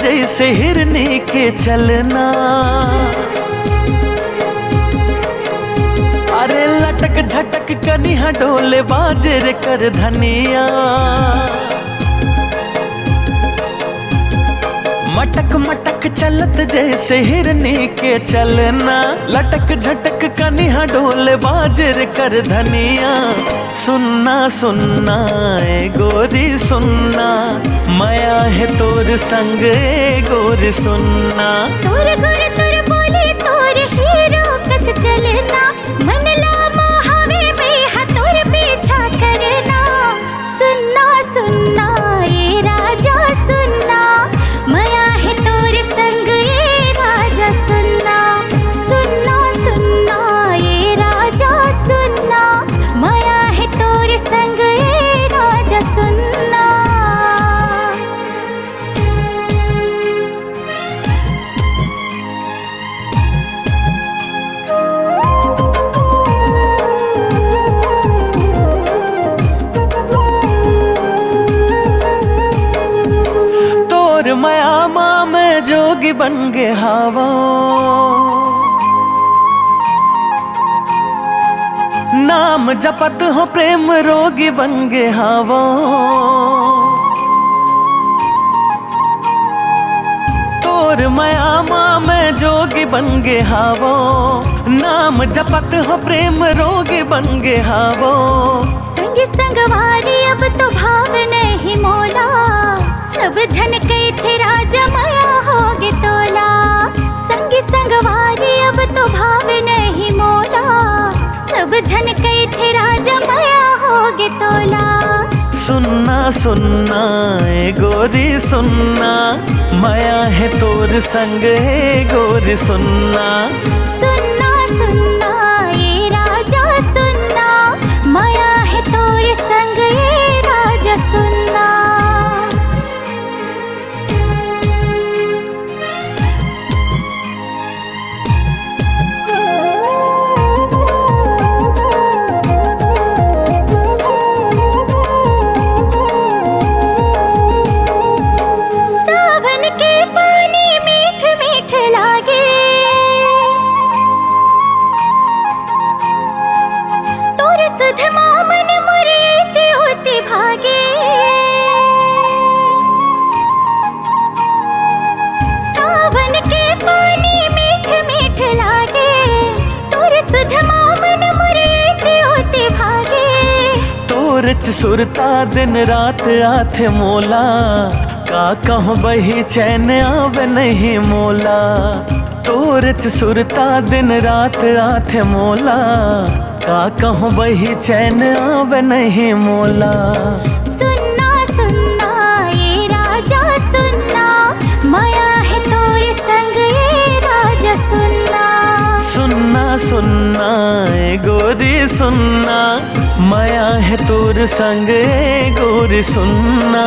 जैसे हिरनी के चलना। अरे लटक झटक कनिहा डोले बाजर कर धनिया। मटक मटक चलत जैसे हिरनी के चलना। लटक झटक कनिहा डोले बाजर कर धनिया। सुनना सुनना ए गोरी सुनना, माया है तोर संग ए गोरी सुनना। तोर गोर तोर बोले तोर हीरो कस चलना। मन लामा हवे बेहा तोर पीछा करना। सुनना सुनना ए राजा सुनना, माया है तोर संग ए राजा सुनना। सुनना सुनना ए राजा सुनना, माया है तोर संग ए राजा सुनना। तोर माया माँ में जोगी बन गे हवा। नाम जपत हो प्रेम रोगी बन गे हवा। तोर माया माँ में जोगी बन गे हवा। नाम जपत हो प्रेम रोगी बन गे हवा। संग संगवारी अब तो भाव नहीं मोला। सब झन कई थे राजा माया होगे तोला। संग संगवारी अब तो भाव नहीं मोला। सब झन कई थे राजा माया होगे तोला। सुनना सुनना ए गोरी सुनना, माया है तोर संग ए गोरी सुनना। सुनना सुनना ए राजा सुनना, माया है तोर संग ए राजा सुनना। सावन के पानी मीठ मीठ लागे। तोर सुध मामन मुरीति होती भागे। सावन के पानी मीठ मीठ लागे। तोर सुध मामन मुरीति होती भागे। तोर सुरता दिन रात आथे मोला। का कहूँ बही चैन आवे नहीं मोला। तोर सुरता दिन रात आथे मोला। का कहूँ बही चैन आवे नहीं मोला। सुनना सुनना ये राजा सुनना, माया है तोर संग ये राजा सुनना। सुनना सुनना ए गोरी सुनना, माया है तोर संग ए गोरी सुनना।